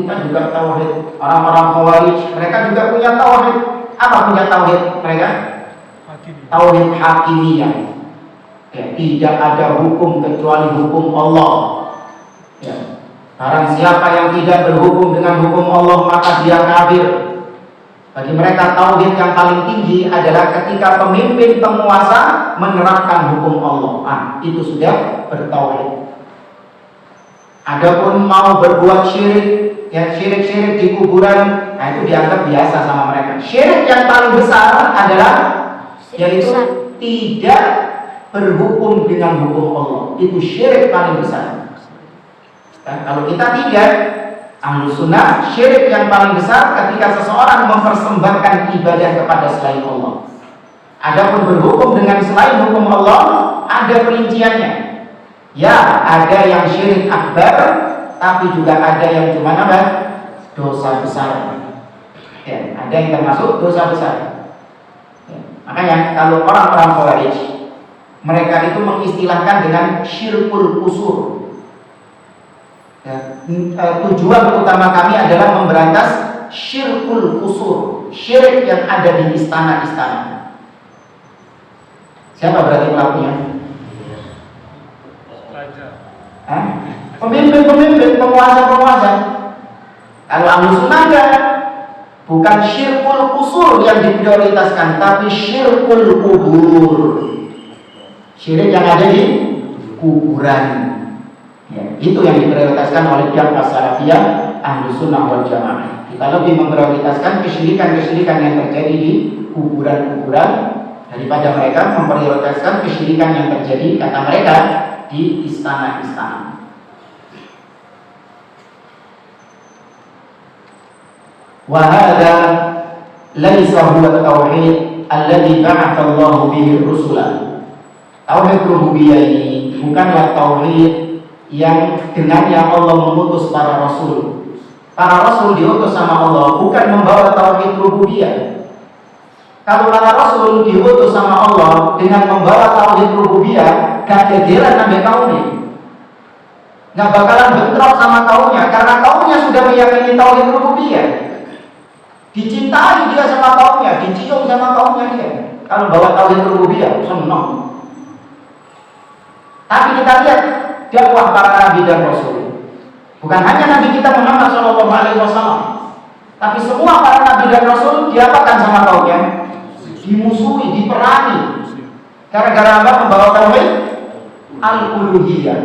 Orang-orang Khawarij, mereka juga punya tauhid. Apa punya tauhid mereka? Tauhid hakimiyah. Ya, tidak ada hukum kecuali hukum Allah. Ya. Barang siapa yang tidak berhukum dengan hukum Allah, maka dia kafir. Bagi mereka tauhid yang paling tinggi adalah ketika pemimpin penguasa menerapkan hukum Allah. Itu sudah bertauhid. Adapun mau berbuat syirik, ya syirik-syirik di kuburan, nah itu dianggap biasa sama mereka. Syirik yang paling besar adalah yaitu tidak berhukum dengan hukum Allah. Itu syirik paling besar. Dan kalau kita tidak, Ahlus Sunnah, syirik yang paling besar ketika seseorang mempersembahkan ibadah kepada selain Allah. Adapun berhukum dengan selain hukum Allah, ada perinciannya. Ya, ada yang syirik akbar, tapi juga ada yang cuma apa? Dosa besar. Ya, ada yang termasuk dosa besar. Ya, makanya kalau orang-orang Khawarij, mereka itu mengistilahkan dengan syirkul kusur. Ya, tujuan utama kami adalah memberantas syirkul kusur, syirik yang ada di istana-istana. Siapa berarti pelakunya? Pemimpin-pemimpin, penguasa-penguasa. Kalau Ahlus Sunnah enggak, bukan syirkul kusur yang diprioritaskan, tapi syirkul kubur. Syirik yang ada di kuburan. Ya, itu yang diprioritaskan oleh pihak As-Salafiyah Ahlus Sunnah wal Jamaah. Kita lebih memprioritaskan kesyirikan-kesyirikan yang terjadi di kuburan-kuburan daripada mereka memprioritaskan kesyirikan yang terjadi, kata mereka, di istana-istana. Wa hadza laisa huwa at-tauhid alladhi ba'atha Allah bihi ar-rusula. Tauhid rububiyah ini bukanlah tauhid yang dengannya Allah mengutus para rasul. Para rasul diutus sama Allah bukan membawa tauhid rububiyah. Kalau para rasul diutus sama Allah dengan membawa tauhid rububiyah, gak kegeran sampai kaumnya, gak bakalan bentrok sama kaumnya, karena kaumnya sudah meyakini tauhid rububiyah. Dicintai dia sama kaumnya, dicium sama kaumnya dia. Kalau bawa tauhid rububiyah, senang. Tapi kita lihat dakwah para nabi dan rasul. Bukan hanya Nabi kita Muhammad SAW, tapi semua para nabi dan rasul diapakan sama kaumnya? Dimusuhi, diperangi. Gara-gara apa? Membawa tauhid al-uluhiyah.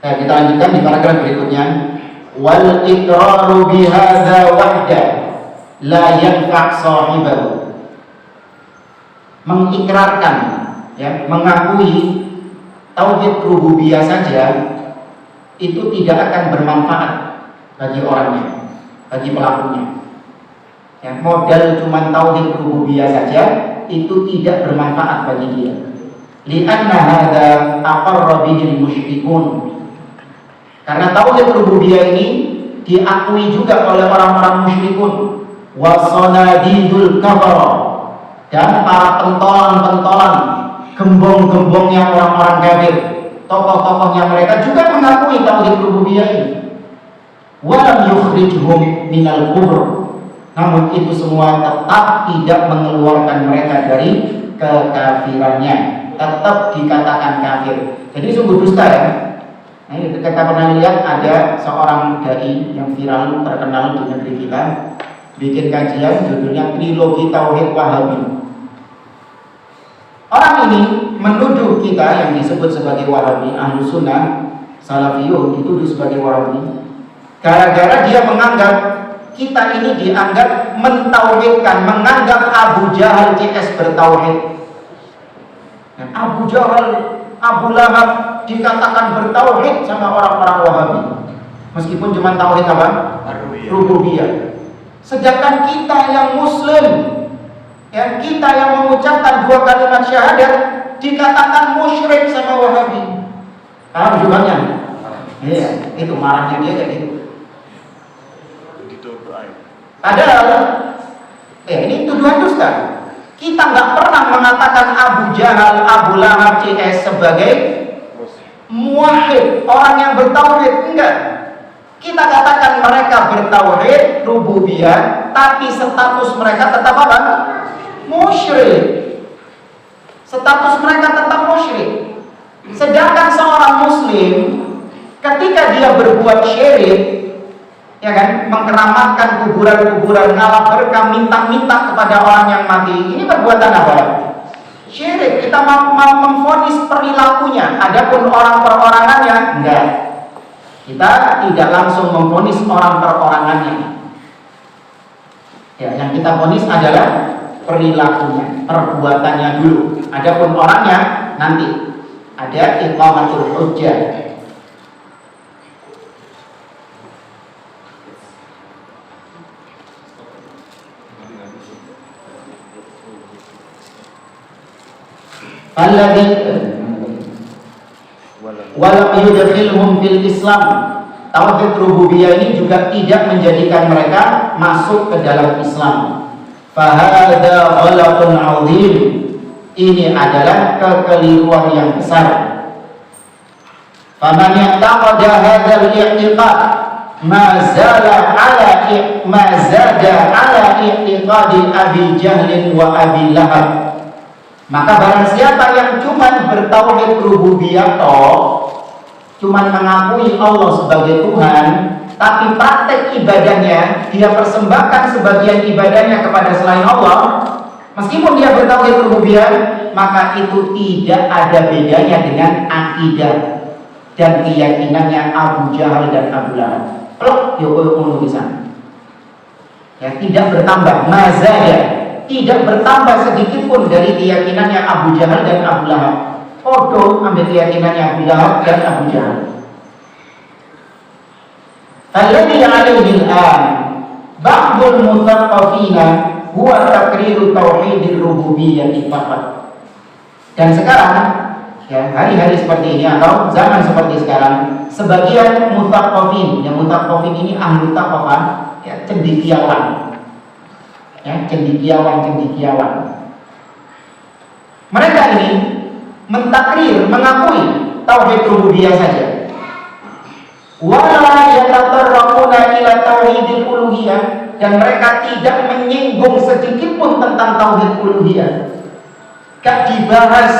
Kita lanjutkan di paragraf berikutnya. Wal iqraru bihadza wahda la yanfa' sahibahu. Mengikrarkan, ya, mengakui tauhid rububiyah saja itu tidak akan bermanfaat bagi orangnya, bagi pelakunya. Ya, modal cuma tauhid rububiyah saja itu tidak bermanfaat bagi dia. Li'anna hadza aqarra bihi musyrikun. Karena tauhid rububiyah ini diakui juga oleh orang-orang musyrikun, wa sanadidul kafara, dan para pentolan-pentolan, gembong-gembongnya orang-orang kafir, tokoh-tokohnya mereka juga mengakui tauhid rububiyah ini. Wa lam yukhrijhum minal kufr. Namun itu semua tetap tidak mengeluarkan mereka dari kekafirannya, tetap dikatakan kafir. Jadi sungguh dusta ya. Nah, ini kita pernah lihat ada seorang dai yang viral terkenal di negeri kita bikin kajian judulnya Trilogi Tauhid Wahabi. Orang ini menuduh kita yang disebut sebagai Wahabi, Ahlus Sunnah, Salafiyun dituduh sebagai Wahabi gara-gara dia menganggap kita ini dianggap mentauhidkan, menganggap Abu Jahal CS bertauhid. Dan Abu Jahal, Abu Lahab dikatakan bertauhid sama orang-orang Wahabi, meskipun cuma tauhid apa? Rububiyah. Sedangkan kita yang Muslim, ya, kita yang mengucapkan 2 kalimat syahadat dikatakan musyrik sama Wahabi. Paham juga? Iya, itu marahnya dia kayak gitu. Padahal, ini tuduhan dusta. Kita nggak pernah mengatakan Abu Jahal, Abu Lahab, CS sebagai muwahhid, orang yang bertauhid. Enggak. Kita katakan mereka bertauhid rububiyah, tapi status mereka tetap apa? Musyrik. Status mereka tetap musyrik. Sedangkan seorang muslim ketika dia berbuat syirik, ya kan, mengkeramatkan kuburan-kuburan, ngalah berkah, minta-minta kepada orang yang mati, ini perbuatan apa? Syirik. Kita kita memvonis perilakunya. Adapun orang perorangannya enggak. Kita tidak langsung memvonis orang perorangannya. Ya, yang kita vonis adalah perilakunya, perbuatannya dulu. Adapun orangnya nanti ada iqamatul hujjah. Alladzi walam yudkhilhum fil Islam. Tauhid rububiyah ini juga tidak menjadikan mereka masuk ke dalam Islam. Fahada ghalatun 'azim. Ini adalah kekeliruan yang besar. Faman ya'taqada hadzal i'tiqad ma zada ala i'tiqadi Abi Jahl wa Abi Lahab. Maka barang siapa yang cuma bertauhid rububiyah cuma mengakui Allah sebagai Tuhan, tapi praktek ibadahnya dia persembahkan sebagian ibadahnya kepada selain Allah, meskipun dia bertauhid rububiyah, maka itu tidak ada bedanya dengan akidah dan keyakinannya Abu Jahal dan Abu Lahab. Plok, yuk bisa. Ya, tidak bertambah, mazaya. Tidak bertambah sedikit pun dari keyakinannya Abu Jahal dan Abu Lahab. Podo ambil keyakinannya Abu Lahab dan Abu Jahal. Alladhi alaihi al-an ba'dul muthaqqafina huwa taqriru tauhidir rububiyyah faqat. Dan sekarang, ya, hari-hari seperti ini atau zaman seperti sekarang, sebagian muthaqqafin, yang muthaqqafin ini ahli taqwa, ya, cendekiawan. Ya, cendekiawan. Mereka ini mentakrir, mengakui tauhid rububiyah saja. Wala yatatarraquna ila tauhidil uluhiyah, dan mereka tidak menyinggung sedikit pun tentang tauhid uluhiyah. Gak dibahas,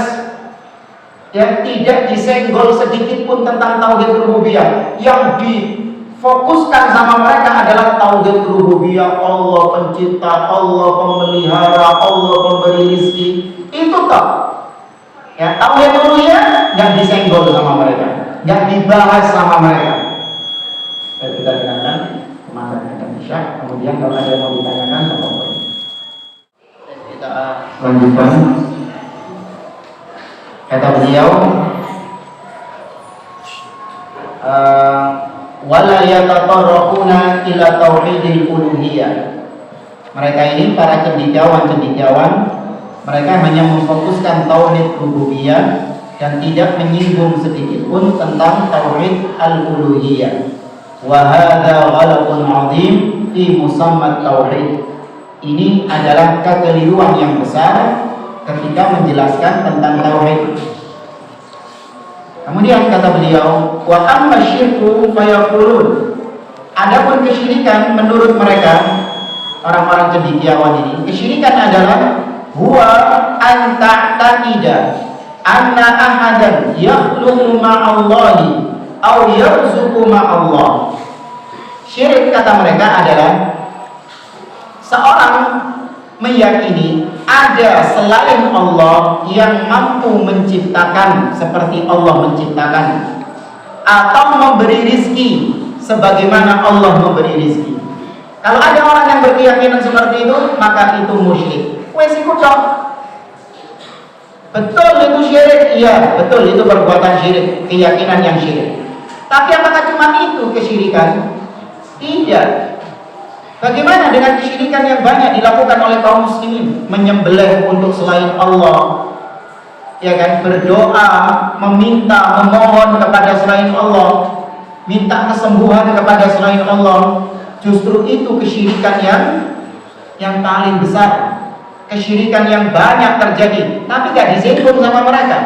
ya, tidak disenggol sedikit pun tentang tauhid rububiyah. Yang difokuskan sama mereka adalah tauhid rububiyah, Allah pencipta, Allah pemelihara, Allah pemberi rezeki. Itu toh. Ya, tauhid uluhiyah nggak disenggol sama mereka, nggak dibahas sama mereka. Kita dengarkan pemahaman dan Isya, kemudian kalau ada yang mau ditanyakan, apa-apa. Kita lanjutkan. Kata beliau, wala yatatarraquna ila tauhidil uluhiyah. Mereka ini para cendekiawan, mereka hanya memfokuskan tauhid rububiyah dan tidak menyinggung sedikit pun tentang tauhid al-uluhiyah. Wa hadza ghalatun 'azim fi musammat tauhid. Ini adalah kekeliruan yang besar ketika menjelaskan tentang tauhid. Kemudian kata beliau, wa amma syirku fayaqulun. Adapun kesyirikan menurut mereka, orang-orang cendekiawan ini, kesyirikan adalah huwa an ta'taqida anna ahadan yakhluqu ma'allahi aw yarzuqu ma'allah. Syirik kata mereka adalah seorang meyakini ada selain Allah yang mampu menciptakan seperti Allah menciptakan, atau memberi rizki sebagaimana Allah memberi rizki. Kalau ada orang yang berkeyakinan seperti itu, maka itu musyrik. Wes ikut dong. Betul itu syirik, iya betul itu perbuatan syirik, keyakinan yang syirik. Tapi apakah cuma itu kesyirikan? Tidak. Bagaimana dengan kesyirikan yang banyak dilakukan oleh kaum muslimin? Menyembelih untuk selain Allah, ya kan, berdoa, meminta, memohon kepada selain Allah, minta kesembuhan kepada selain Allah. Justru itu kesyirikan yang paling besar, kesyirikan yang banyak terjadi, tapi gak disinggung sama mereka,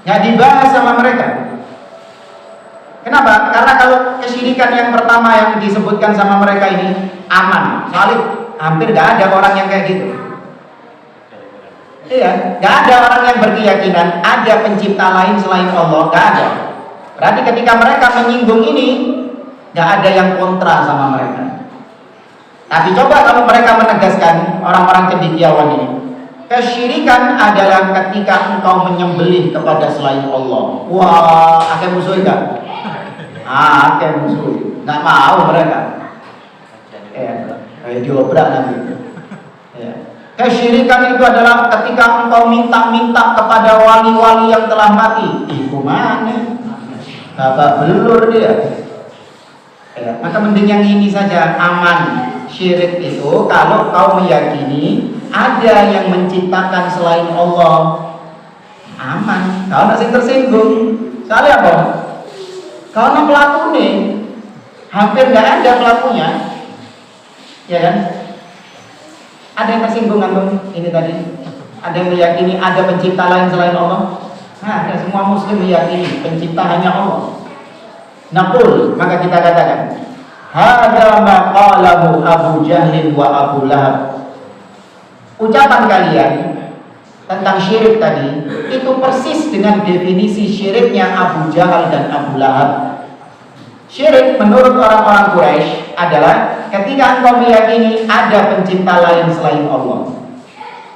gak dibahas sama mereka. Kenapa? Karena kalau kesyirikan yang pertama yang disebutkan sama mereka ini aman, soalnya hampir gak ada orang yang kayak gitu. Iya, gak ada orang yang berkeyakinan ada pencipta lain selain Allah, gak ada. Berarti ketika mereka menyinggung ini, gak ada yang kontra sama mereka. Tapi coba kalau mereka menegaskan, orang-orang cendekiawan ini, Kesyirikan adalah ketika engkau menyembelih kepada selain Allah. Wah, akan musuh enggak? Akan musuh. Enggak mau mereka. Diobrak nanti. Kesyirikan itu adalah ketika engkau minta-minta kepada wali-wali yang telah mati. Iku mana? Bapak belur dia. Maka mending yang ini saja, aman. Syirik itu kalau kau meyakini ada yang menciptakan selain Allah, aman. Kau masih tersinggung. Soalnya apa? Karena pelakunya hampir nggak ada pelakunya, ya kan? Ada yang tersinggung antum ini tadi? Ada yang meyakini ada pencipta lain selain Allah? Nah, ada. Semua muslim meyakini pencipta hanya Allah. Naqul, maka kita katakan, hadza ma qalahu Abu Jahl wa Abu Lahab. Ucapan kalian tentang syirik tadi itu persis dengan definisi syiriknya Abu Jahal dan Abu Lahab. Syirik menurut orang-orang Quraisy adalah ketika engkau meyakini ada pencipta lain selain Allah.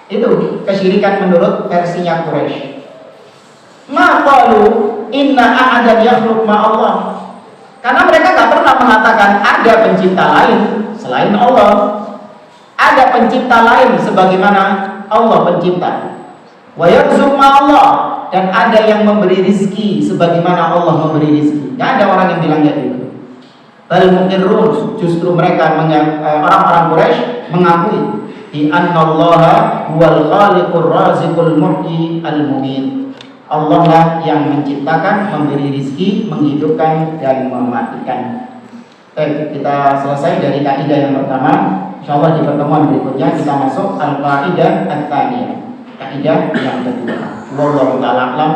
Itu kesyirikan menurut versinya Quraisy. Ma qalu inna ahadan yakhluq ma Allah. Karena mereka gak pernah mengatakan ada pencipta lain selain Allah. Ada pencipta lain sebagaimana Allah pencipta. Wa yarzuq ma Allah, dan ada yang memberi rizki sebagaimana Allah memberi rizki. Gak ada orang yang bilang kayak gitu. Bal muqirrun, justru mereka orang-orang Quraisy mengakui bi annallaha huwal khaliqur raziqul muhyi al mumit. Allah lah yang menciptakan, memberi rizki, menghidupkan dan mematikan. Baik, kita selesai dari kaidah yang pertama. Insyaallah di pertemuan berikutnya kita masuk al-qaidah ats-tsaniyah. Kaidah yang kedua. Wallahu ta'ala a'lam.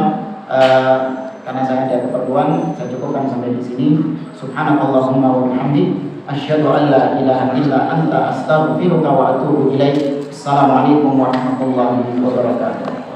Karena saya ada keperluan, saya cukupkan sampai di sini. Subhanakallahumma wa bihamdik, asyhadu an la ilaha illa anta, astaghfiruka wa atubu ilaik. Assalamualaikum warahmatullahi wabarakatuh.